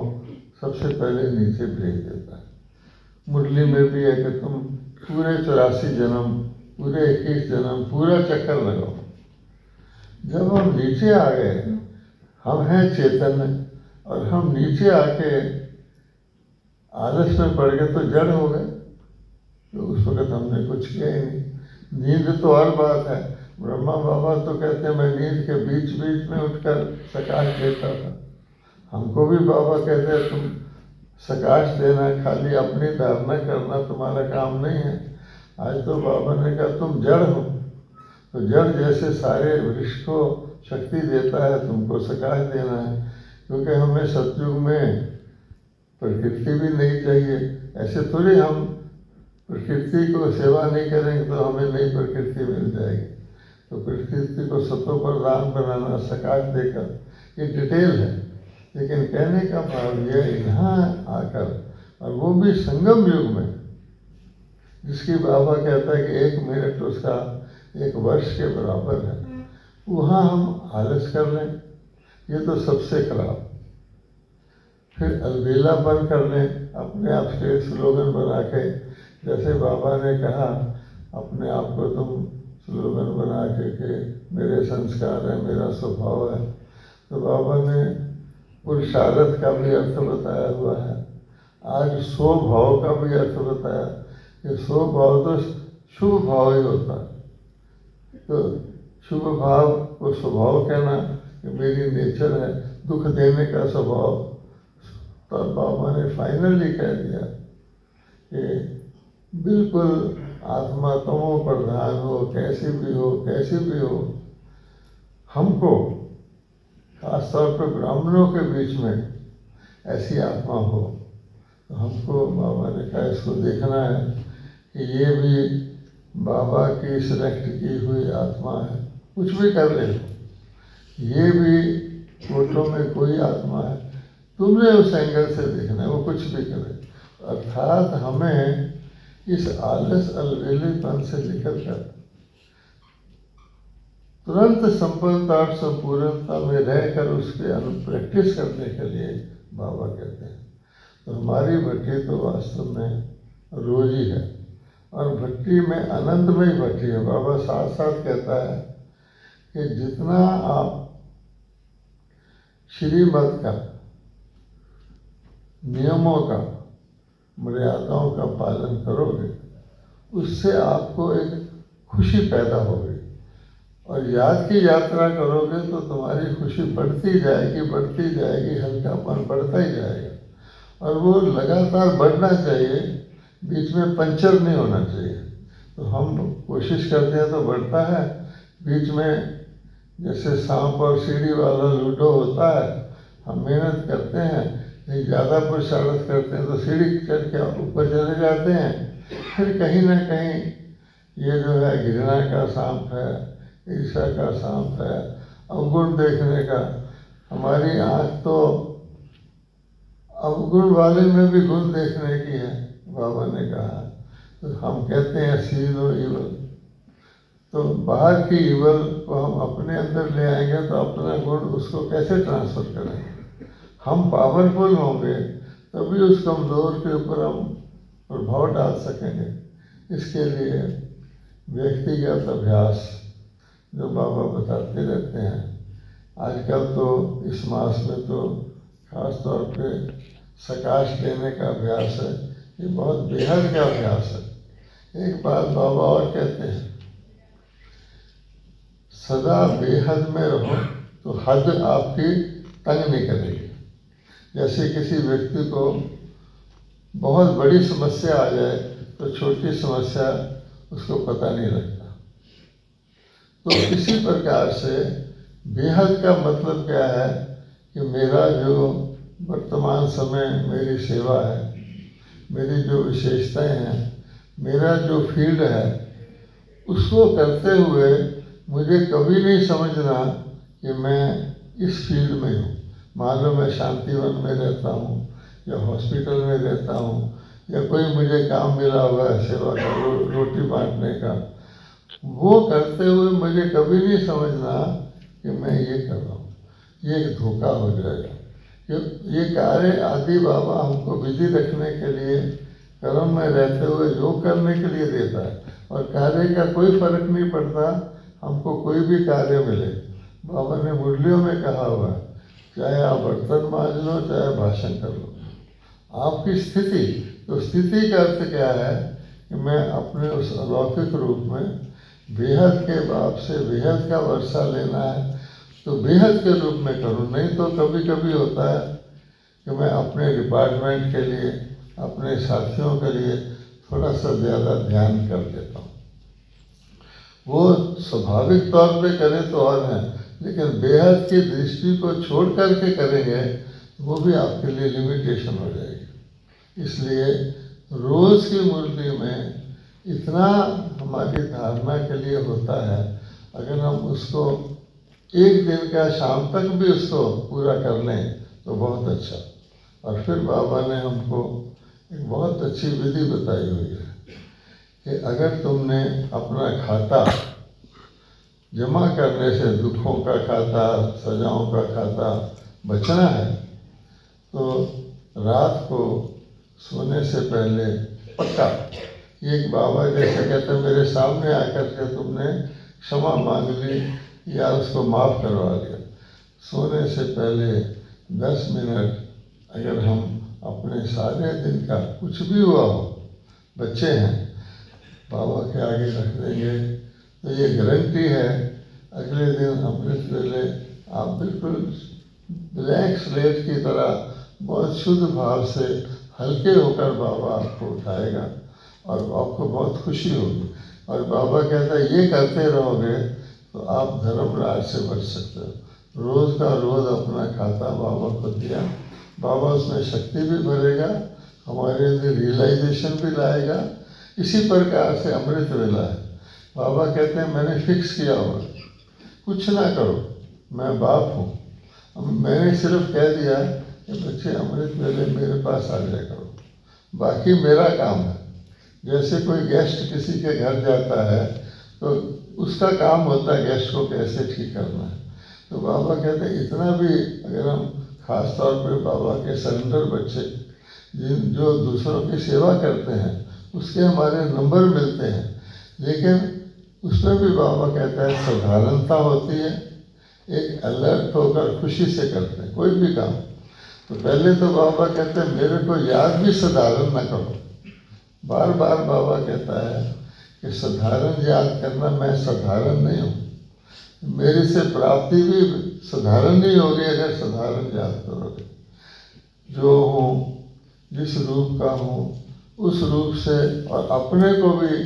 सबसे पहले नीचे भेज देता है। मुरली में भी है कि तुम पूरे 84 जन्म, पूरे 21 जन्म पूरा चक्कर लगाओ। जब हम नीचे आ गए, हम हैं चैतन्य, और हम नीचे आके आलस में पड़ गए तो जड़ हो गए। तो उस वक्त हमने कुछ किया ही नहीं। नींद तो और बात है। ब्रह्मा बाबा तो कहते हैं मैं नींद के बीच बीच में उठकर सकाश देता था। हमको भी बाबा कहते हैं तुम सकाश देना, खाली अपनी धारणा करना तुम्हारा काम नहीं है। आज तो बाबा ने कहा तुम जड़ हो, तो जड़ जैसे सारे वृक्ष को शक्ति देता है, तुमको सकाश देना है। क्योंकि हमें सतयुग में प्रकृति भी नहीं चाहिए। ऐसे थोड़ी हम प्रकृति को सेवा नहीं करेंगे तो हमें नई प्रकृति मिल जाएगी। तो प्रकृति को सतो प्रधान बनाना सकाश देकर, ये डिटेल है। लेकिन कहने का भाव यह यहाँ आकर, और वो भी संगम युग में, जिसकी बाबा कहता है कि 1 मिनट उसका 1 वर्ष के बराबर है, वहाँ हम आलस कर लें, ये तो सबसे खराब। फिर अलबेलापन कर लें, अपने आप के स्लोगन बना के, जैसे बाबा ने कहा अपने आप को तुम स्लोगन बना के मेरे संस्कार है, मेरा स्वभाव है। तो बाबा ने पुरुषार्थ का भी अर्थ बताया हुआ है। आज स्वभाव का भी अर्थ बताया कि स्वभाव तो शुभ भाव ही होता है। तो शुभ भाव को स्वभाव कहना कि मेरी नेचर है दुख देने का स्वभाव। तो बाबा ने फाइनली कह दिया कि बिल्कुल आत्मा तमो प्रधान हो, कैसी भी हो। हमको खासतौर पर ब्राह्मणों के बीच में ऐसी आत्मा हो तो हमको बाबा ने कहा इसको देखना है कि ये भी बाबा की सिलेक्ट की हुई आत्मा है। कुछ भी कर ले, ये भी फोटो में कोई आत्मा है, तुमने उस एंगल से देखना है, वो कुछ भी करे। अर्थात हमें इस आलस अलबेलेपन से निकलकर तुरंत संपन्नता और संपूर्णता में रहकर उसके प्रैक्टिस करने के लिए बाबा कहते हैं। तो हमारी भट्टी तो वास्तव में रोज ही है, और भट्टी में आनंदमय भट्टी है। बाबा साथ साथ कहता है कि जितना आप श्रीमत का, नियमों का, मर्यादाओं का पालन करोगे, उससे आपको एक खुशी पैदा होगी। और याद की यात्रा करोगे तो तुम्हारी खुशी बढ़ती जाएगी, हल्कापन बढ़ता ही जाएगा। और वो लगातार बढ़ना चाहिए, बीच में पंचर नहीं होना चाहिए। तो हम कोशिश करते हैं तो बढ़ता है, बीच में जैसे सांप और सीढ़ी वाला लूडो होता है, हम मेहनत करते हैं, नहीं ज़्यादा पुरुषार्थ करते हैं तो सीढ़ी चढ़ के ऊपर चले जाते हैं। फिर कहीं ना कहीं ये जो है घृणा का सांप है, ईर्ष्या का सांप है, अवगुण देखने का। हमारी आँख तो अवगुण वाले में भी गुण देखने की है, बाबा ने कहा। तो हम कहते हैं सी नो इवल। तो बाहर की इवल को हम अपने अंदर ले आएंगे तो अपना गुण उसको कैसे ट्रांसफर करेंगे। हम पावरफुल होंगे तभी उस कमज़ोर के ऊपर हम प्रभाव डाल सकेंगे। इसके लिए व्यक्तिगत अभ्यास जो बाबा बताते रहते हैं, आजकल तो इस मास में तो खास तौर पे सकाश देने का अभ्यास है, ये बहुत बेहद का अभ्यास है। एक बात बाबा और कहते हैं, सदा बेहद में रहो तो हद आपकी तंग नहीं करेगी। जैसे किसी व्यक्ति को बहुत बड़ी समस्या आ जाए तो छोटी समस्या उसको पता नहीं लगता। तो इसी प्रकार से बेहद का मतलब क्या है कि मेरा जो वर्तमान समय मेरी सेवा है, मेरी जो विशेषताएं हैं, मेरा जो फील्ड है, उसको करते हुए मुझे कभी नहीं समझना कि मैं इस फील्ड में हूँ। मान लो मैं शांतिवन में रहता हूँ या हॉस्पिटल में रहता हूँ या कोई मुझे काम मिला हुआ है सेवा का, रोटी बांटने का, वो करते हुए मुझे कभी नहीं समझना कि मैं ये कर रहा हूँ, ये एक धोखा हो जाएगा। ये कार्य आदि बाबा हमको बिजी रखने के लिए, कर्म में रहते हुए योग करने के लिए देता है, और कार्य का कोई फर्क नहीं पड़ता हमको कोई भी कार्य मिले। बाबा ने मुरलियों में कहा हुआ है, चाहे आप बर्तन मांज लो चाहे भाषण कर लो, आपकी स्थिति। तो स्थिति का अर्थ क्या है कि मैं अपने उस अलौकिक रूप में बेहद के बाप से बेहद का वर्षा लेना है तो बेहद के रूप में करूं। नहीं तो कभी कभी होता है कि मैं अपने डिपार्टमेंट के लिए, अपने साथियों के लिए थोड़ा सा ज़्यादा ध्यान कर देता हूँ। वो स्वाभाविक तौर पे करें तो और है, लेकिन बेहद की दृष्टि को छोड़ करके करेंगे वो भी आपके लिए लिमिटेशन हो जाएगी। इसलिए रोज़ की मुरली में इतना हमारी धारणा के लिए होता है, अगर हम उसको एक दिन का शाम तक भी उसको पूरा कर लें तो बहुत अच्छा। और फिर बाबा ने हमको एक बहुत अच्छी विधि बताई हुई है कि अगर तुमने अपना खाता जमा करने से, दुखों का खाता, सजाओं का खाता बचना है, तो रात को सोने से पहले पक्का, एक बाबा जैसे कहते हैं मेरे सामने आकर के तुमने क्षमा मांग ली या उसको माफ़ करवा लिया, सोने से पहले 10 मिनट अगर हम अपने सारे दिन का कुछ भी हुआ हो, बच्चे हैं, बाबा के आगे रख देंगे तो ये गारंटी है अगले दिन अमृत वेले आप बिल्कुल ब्लैंक स्लेट की तरह बहुत शुद्ध भाव से हल्के होकर बाबा आपको उठाएगा और आपको बहुत खुशी होगी। और बाबा कहता है ये करते रहोगे तो आप धर्मराज से बच सकते हो। रोज़ का रोज़ अपना खाता बाबा को दिया, बाबा उसमें शक्ति भी भरेगा, हमारे अंदर रियलाइजेशन भी लाएगा। इसी प्रकार से अमृत वेला है। बाबा कहते हैं मैंने फिक्स किया हुआ, कुछ ना करो, मैं बाप हूँ। मैंने सिर्फ कह दिया कि बच्चे अमृत वेले मेरे पास आ जाया करो, बाकी मेरा काम है। जैसे कोई गेस्ट किसी के घर जाता है तो उसका काम होता है गेस्ट को कैसे ठीक करना है। तो बाबा कहते हैं इतना भी अगर हम खास तौर पर बाबा के सरेंडर बच्चे जो दूसरों की सेवा करते हैं उसके हमारे नंबर मिलते हैं, लेकिन उसमें भी बाबा कहता है साधारणता होती है, एक अलर्ट होकर खुशी से करते हैं कोई भी काम। तो पहले तो बाबा कहते हैं मेरे को याद भी साधारण ना करो। बार बार बाबा कहता है कि साधारण याद करना, मैं साधारण नहीं हूँ, मेरे से प्राप्ति भी साधारण नहीं होगी अगर साधारण याद करोगे। जो हूँ, जिस रूप का हूँ उस रूप से, और अपने को भी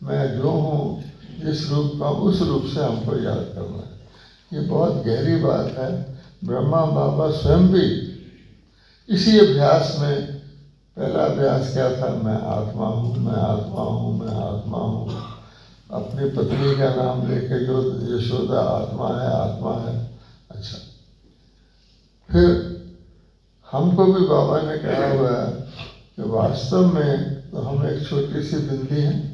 मैं जो हूँ जिस रूप का उस रूप से हमको याद करना है। ये बहुत गहरी बात है। ब्रह्मा बाबा स्वयं भी इसी अभ्यास में, पहला अभ्यास क्या था, मैं आत्मा हूँ, मैं आत्मा हूँ, मैं आत्मा हूँ। अपनी पत्नी का नाम लेके जो यशोदा आत्मा है, आत्मा है। अच्छा, फिर हमको भी बाबा ने कहा हुआ है कि वास्तव में तो हम एक छोटी सी बिंदी हैं।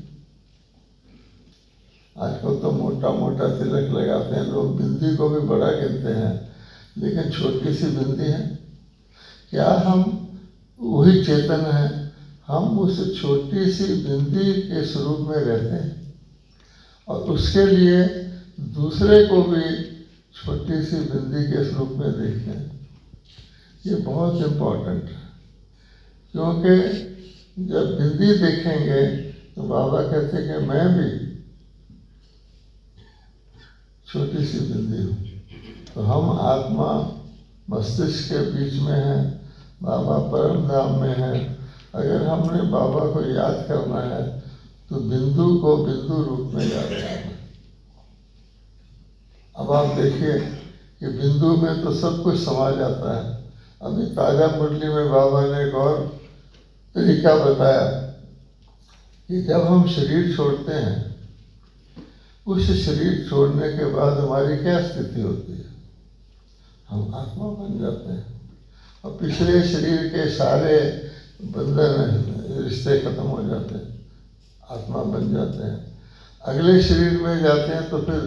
आजकल तो मोटा मोटा तिलक लगाते हैं लोग, बिंदी को भी बड़ा गिनते हैं, लेकिन छोटी सी बिंदी है। क्या हम वही चेतन है। हम उस छोटी सी बिंदी के स्वरूप में रहते हैं और उसके लिए दूसरे को भी छोटी सी बिंदी के स्वरूप में देखते हैं। ये बहुत इम्पोर्टेंट है, क्योंकि जब बिंदी देखेंगे तो बाबा कहते हैं कि मैं भी छोटी सी बिंदी हूँ। तो हम आत्मा मस्तिष्क के बीच में हैं, बाबा परम धाम में हैं। अगर हमने बाबा को याद करना है तो बिंदु को बिंदु रूप में याद करना है। अब आप देखिए कि बिंदु में तो सब कुछ समा जाता है। अभी ताजा मुरली में बाबा ने एक और तरीका बताया कि जब हम शरीर छोड़ते हैं, उस शरीर छोड़ने के बाद हमारी क्या स्थिति होती है? हम आत्मा बन जाते हैं और पिछले शरीर के सारे बंधन रिश्ते खत्म हो जाते हैं, आत्मा बन जाते हैं। अगले शरीर में जाते हैं तो फिर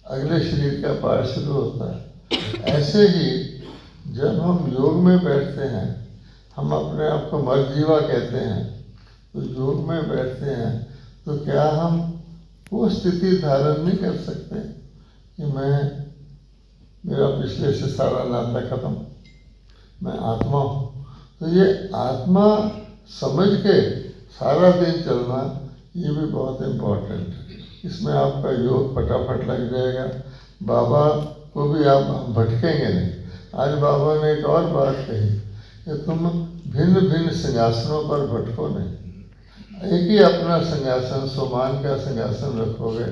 अगले शरीर का पाठ शुरू होता है। ऐसे ही जब हम योग में बैठते हैं, हम अपने आप को मर्जीवा कहते हैं, तो योग में बैठते हैं तो क्या हम वो स्थिति धारण नहीं कर सकते कि मेरा पिछले से सारा नाता खत्म, मैं आत्मा हूँ। तो ये आत्मा समझ के सारा दिन चलना, ये भी बहुत इम्पोर्टेंट है। इसमें आपका योग फटाफट लग जाएगा। बाबा को भी आप भटकेंगे नहीं। आज बाबा ने एक और बात कही कि तुम भिन्न भिन्न सिंहासनों पर भटको नहीं, एक ही अपना सिंहासन, सोमान का सिंहासन रखोगे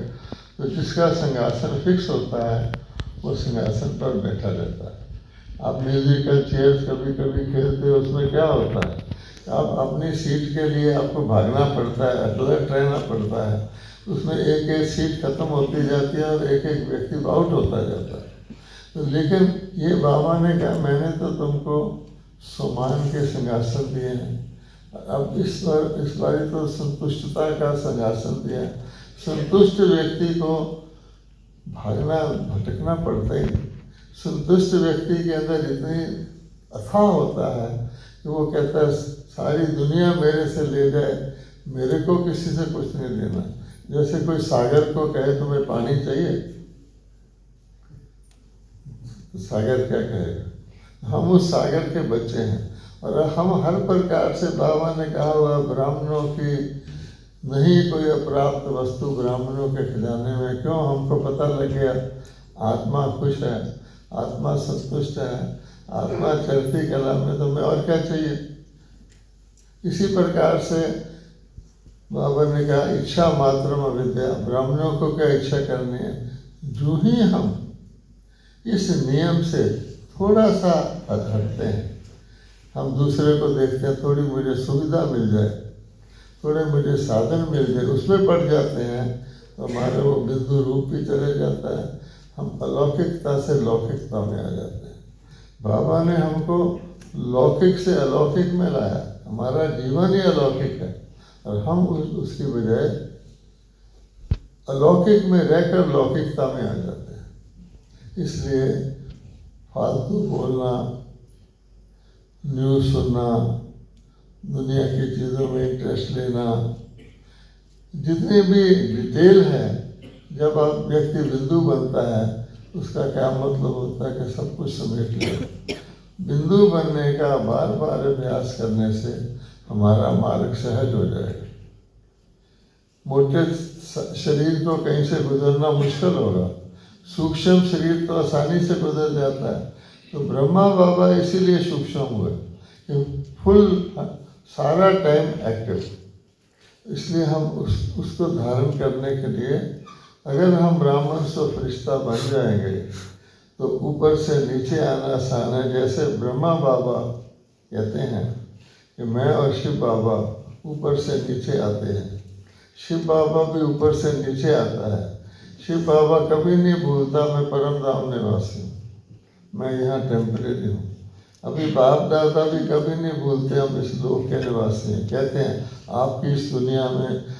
तो जिसका सिंहासन फिक्स होता है वो सिंहासन पर बैठा रहता है। आप म्यूजिकल चेयर्स कभी कभी खेलते हो, उसमें क्या होता है? आप अपनी सीट के लिए आपको भागना पड़ता है, अलर्ट रहना पड़ता है। उसमें एक एक सीट खत्म होती जाती है और एक एक व्यक्ति आउट होता जाता है। तो लेकिन ये बाबा ने कहा मैंने तो तुमको सोमान के सिंहासन दिए हैं, अब इस बार तो संतुष्टता का सिंहासन दिया है। संतुष्ट व्यक्ति को भागना भटकना पड़ता ही नहीं। संतुष्ट व्यक्ति के अंदर इतनी अथाह होता है कि वो कहता है सारी दुनिया मेरे से ले जाए, मेरे को किसी से कुछ नहीं लेना। जैसे कोई सागर को कहे तुम्हें पानी चाहिए, तो सागर क्या कहेगा? हम उस सागर के बच्चे हैं और हम हर प्रकार से, बाबा ने कहा हुआ ब्राह्मणों की नहीं कोई अप्राप्त वस्तु ब्राह्मणों के खजाने में। क्यों? हमको पता लग गया आत्मा खुश है, आत्मा संतुष्ट है, आत्मा चलती कला में, तो मैं और क्या चाहिए? इसी प्रकार से बाबा ने कहा इच्छा मात्रम अविद्या। ब्राह्मणों को क्या इच्छा करनी है? जो ही हम इस नियम से थोड़ा सा हटते हैं, हम दूसरे को देखते हैं, थोड़ी मुझे सुविधा मिल जाए, थोड़े मुझे साधन मिल जाए, उसमें पड़ जाते हैं तो हमारे वो बिंदु रूप भी चले जाता है। हम अलौकिकता से लौकिकता में आ जाते हैं। बाबा ने हमको लौकिक से अलौकिक में लाया। हमारा जीवन ही अलौकिक है और हम उसकी बजाय अलौकिक में रहकर लौकिकता में आ जाते हैं। इसलिए फालतू बोलना, न्यूज़ सुनना, दुनिया की चीज़ों में इंटरेस्ट लेना, जितनी भी डिटेल है, जब आप व्यक्ति बिंदु बनता है उसका क्या मतलब होता है कि सब कुछ समेट लिया। बिंदु बनने का बार बार अभ्यास करने से हमारा मार्ग सहज हो जाएगा। मोटे शरीर को कहीं से गुजरना मुश्किल होगा, सूक्ष्म शरीर तो आसानी से गुजर जाता है। तो ब्रह्मा बाबा इसीलिए सूक्ष्म हुए कि फुल सारा टाइम एक्टिव। इसलिए हम उसको धारण करने के लिए अगर हम ब्राह्मण से फरिश्ता बन जाएंगे तो ऊपर से नीचे आना आसान है। जैसे ब्रह्मा बाबा कहते हैं कि मैं और शिव बाबा ऊपर से नीचे आते हैं, शिव बाबा भी ऊपर से नीचे आता है। शिव बाबा कभी नहीं भूलता मैं परम धाम निवासी हूँ, मैं यहाँ टेम्परेरी हूँ। अभी बाप दादा भी कभी नहीं भूलते हम इस लोक के निवासी हैं। कहते हैं आपकी इस दुनिया में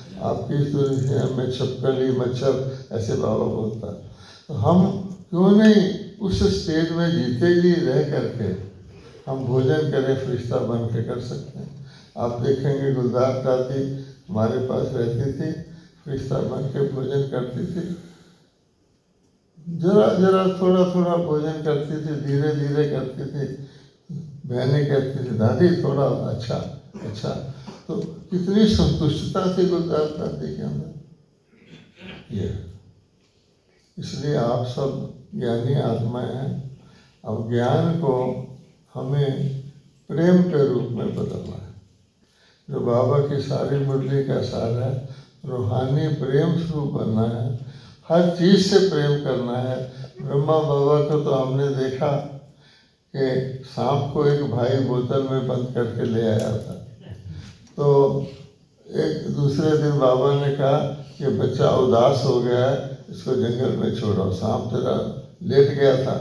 छिपकली मच्छर, ऐसे बाबा बोलता है। तो हम क्यों नहीं उस स्टेज में जीते जी रह करके हम भोजन करें फरिश्ता बन के कर सकते हैं। आप देखेंगे गुलजार दादी हमारे पास रहती थी, फरिश्ता बन के भोजन करती थी, जरा जरा थोड़ा थोड़ा भोजन करती थी, धीरे धीरे करती थी। बहनें कहती थी दादी थोड़ा अच्छा अच्छा, तो कितनी संतुष्टता थी गुलजार दादी के अंदर। ये इसलिए आप सब ज्ञानी आत्माएं हैं। अब ज्ञान को हमें प्रेम के रूप में बदलना है, जो बाबा की सारी मुरली का सार है। रूहानी प्रेम स्वरूप बनना है, हर चीज़ से प्रेम करना है। ब्रह्मा बाबा को तो हमने देखा कि सांप को एक भाई बोतल में बंद करके ले आया था, तो एक दूसरे दिन बाबा ने कहा कि बच्चा उदास हो गया है, इसको जंगल में छोड़ो। सांप तेरा लेट गया था,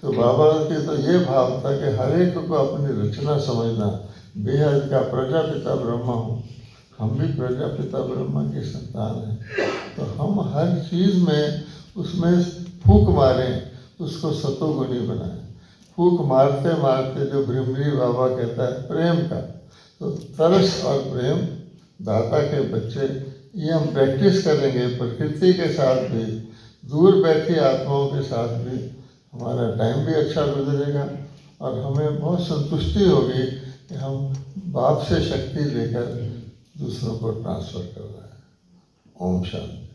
तो बाबा के तो ये भाव था कि हर एक को अपनी रचना समझना। बेहद का प्रजापिता ब्रह्मा हूँ, हम भी प्रजापिता ब्रह्मा की संतान हैं, तो हम हर चीज़ में उसमें फूंक मारें, उसको सतोगुणी बनाएं। फूंक मारते मारते जो भ्रमरी बाबा कहता है प्रेम का, तो तरस और प्रेम दाता के बच्चे, ये हम प्रैक्टिस करेंगे प्रकृति के साथ भी, दूर बैठी आत्माओं के साथ भी। हमारा टाइम भी अच्छा गुजरेगा और हमें बहुत संतुष्टि होगी कि हम बाप से शक्ति लेकर दूसरों को ट्रांसफर कर रहे हैं। ओम शांति।